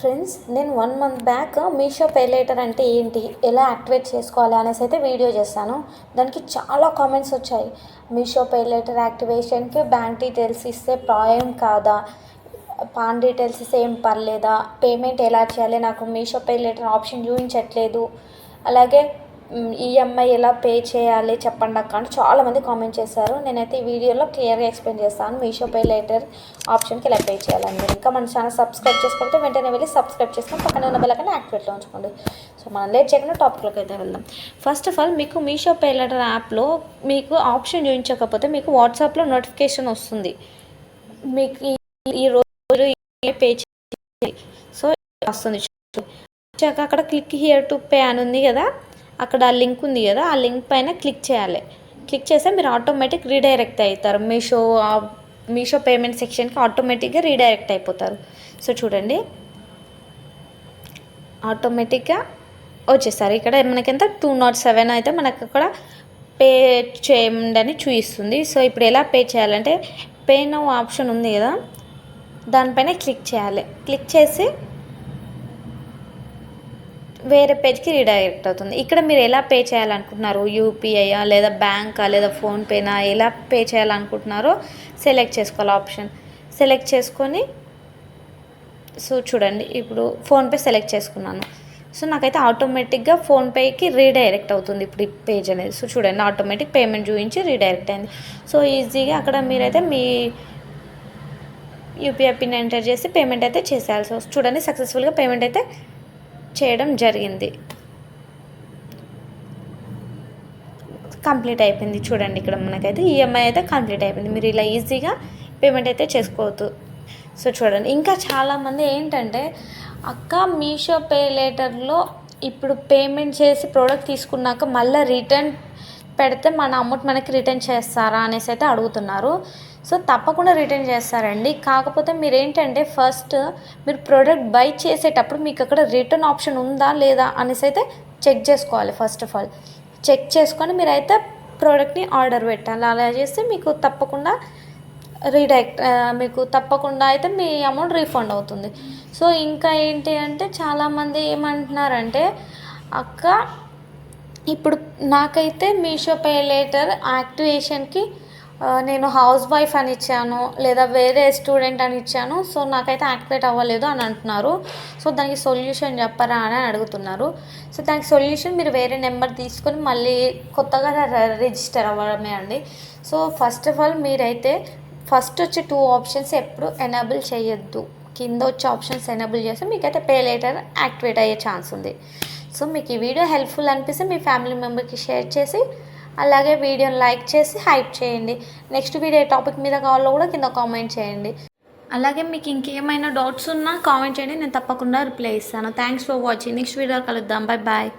Friends, నేను 1 month back Meesho pay later అంటే ఏంటి, ఎలా యాక్టివేట్ చేసుకోవాలి అనేసి అయితే వీడియో చేశాను. దానికి చాలా కామెంట్స్ వచ్చాయి. మీషో పే లేటర్ యాక్టివేషన్కి బ్యాంక్ డీటెయిల్స్ ఇస్తే ప్రాబ్లం కాదా, పాన్ డీటెయిల్స్ ఇస్తే ఏం పర్లేదా, పేమెంట్ ఎలా చేయాలి, నాకు మీషో పే లేటర్ ఆప్షన్ చూపించట్లేదు, అలాగే ఈఎంఐ ఎలా పే చేయాలి చెప్పండి అక్క అని చాలామంది కామెంట్ చేశారు. నేనైతే ఈ వీడియోలో క్లియర్గా ఎక్స్ప్లెయిన్ చేస్తాను మీషో పే లేటర్ ఆప్షన్కి ఎలా పే చేయాలని. మీరు ఇంకా మన ఛానల్ సబ్స్క్రైబ్ చేసుకోకపోతే వెంటనే వెళ్ళి సబ్స్క్రైబ్ చేసుకొని పక్కన ఉన్న బెల్ ఐకాన్ యాక్టివేట్లో ఉంచుకోండి. సో మనం లేట్ చేయకుండా టాపిక్లోకి అయితే వెళ్దాం. ఫస్ట్ ఆఫ్ ఆల్, మీకు మీషో పే లేటర్ యాప్లో మీకు ఆప్షన్ చూపించకపోతే మీకు వాట్సాప్లో నోటిఫికేషన్ వస్తుంది, మీకు ఈ రోజు పే చేయాలి. సో వస్తుంది, అక్కడ క్లిక్ హియర్ టు పే అని ఉంది కదా, అక్కడ ఆ లింక్ ఉంది కదా, ఆ లింక్ పైన క్లిక్ చేయాలి. క్లిక్ చేస్తే మీరు ఆటోమేటిక్ రీడైరెక్ట్ అవుతారు, మీషో పేమెంట్ సెక్షన్కి ఆటోమేటిక్గా రీడైరెక్ట్ అయిపోతారు. సో చూడండి, ఆటోమేటిక్గా వచ్చేసారు. ఇక్కడ మనకెంత 207 అయితే మనకు అక్కడ పే చేయండి అని చూపిస్తుంది. సో ఇప్పుడు ఎలా పే చేయాలంటే, పే నౌ ఆప్షన్ ఉంది కదా, దానిపైన క్లిక్ చేయాలి. క్లిక్ చేసి వేరే పేజ్కి రీడైరెక్ట్ అవుతుంది. ఇక్కడ మీరు ఎలా పే చేయాలనుకుంటున్నారు, యూపీఐయా లేదా బ్యాంకా లేదా ఫోన్పేనా, ఎలా పే చేయాలనుకుంటున్నారో సెలెక్ట్ చేసుకోవాలి. ఆప్షన్ సెలెక్ట్ చేసుకొని, సో చూడండి ఇప్పుడు ఫోన్పే సెలెక్ట్ చేసుకున్నాను. సో నాకైతే ఆటోమేటిక్గా ఫోన్పేకి రీడైరెక్ట్ అవుతుంది ఇప్పుడు ఈ పేజ్ అనేది. సో చూడండి, ఆటోమేటిక్ పేమెంట్ చూపించి రీడైరెక్ట్ అయింది. సో ఈజీగా అక్కడ మీరైతే మీ యూపీఐ పిన్ ఎంటర్ చేసి పేమెంట్ అయితే చేసేయాలి. సో చూడండి, సక్సెస్ఫుల్గా పేమెంట్ అయితే చేయడం జరిగింది, కంప్లీట్ అయిపోయింది. చూడండి, ఇక్కడ మనకైతే ఈఎంఐ అయితే కంప్లీట్ అయిపోయింది. మీరు ఇలా ఈజీగా పేమెంట్ అయితే చేసుకోవచ్చు. సో చూడండి, ఇంకా చాలామంది ఏంటంటే, అక్క మీషో పే లేటర్లో ఇప్పుడు పేమెంట్ చేసి ప్రోడక్ట్ తీసుకున్నాక మళ్ళీ రిటర్న్ పెడితే మన అమౌంట్ మనకి రిటర్న్ చేస్తారా అనేసి అయితే అడుగుతున్నారు. సో తప్పకుండా రిటర్న్ చేస్తారండి. కాకపోతే మీరు ఏంటంటే, ఫస్ట్ మీరు ప్రోడక్ట్ బై చేసేటప్పుడు మీకు అక్కడ రిటర్న్ ఆప్షన్ ఉందా లేదా అనేసి అయితే చెక్ చేసుకోవాలి. ఫస్ట్ ఆఫ్ ఆల్ చెక్ చేసుకొని మీరైతే ప్రోడక్ట్ని ఆర్డర్ పెట్టాలి. అలా చేస్తే మీకు తప్పకుండా మీకు తప్పకుండా అయితే మీ అమౌంట్ రీఫండ్ అవుతుంది. సో ఇంకా ఏంటి అంటే, చాలామంది ఏమంటున్నారంటే, అక్క ఇప్పుడు నాకైతే మీషో పే లేటర్ యాక్టివేషన్కి నేను హౌస్ వైఫ్ అని ఇచ్చాను, లేదా వేరే స్టూడెంట్ అని ఇచ్చాను, సో నాకైతే యాక్టివేట్ అవ్వలేదు అని అంటున్నారు. సో దానికి సొల్యూషన్ చెప్పరా అని అడుగుతున్నారు. సో దానికి సొల్యూషన్, మీరు వేరే నెంబర్ తీసుకొని మళ్ళీ కొత్తగా రిజిస్టర్ అవ్వడమే అండి. సో ఫస్ట్ ఆఫ్ ఆల్ మీరైతే ఫస్ట్ వచ్చే 2 ఆప్షన్స్ ఎప్పుడు ఎనేబుల్ చేయొద్దు. కింద వచ్చే ఆప్షన్స్ ఎనేబుల్ చేస్తే మీకైతే పే లేటర్ యాక్టివేట్ అయ్యే ఛాన్స్ ఉంది. సో మీకు ఈ వీడియో హెల్ప్ఫుల్ అనిపిస్తే మీ ఫ్యామిలీ మెంబర్కి షేర్ చేసి, అలాగే వీడియోని లైక్ చేసి హైప్ చేయండి. నెక్స్ట్ వీడియో టాపిక్ మీద కావాలో కూడా కింద కామెంట్ చేయండి. అలాగే మీకు ఇంకేమైనా డౌట్స్ ఉన్నా కామెంట్ చేయండి, నేను తప్పకుండా రిప్లై ఇస్తాను. Thanks for watching. Next video కలుద్దాం. Bye bye.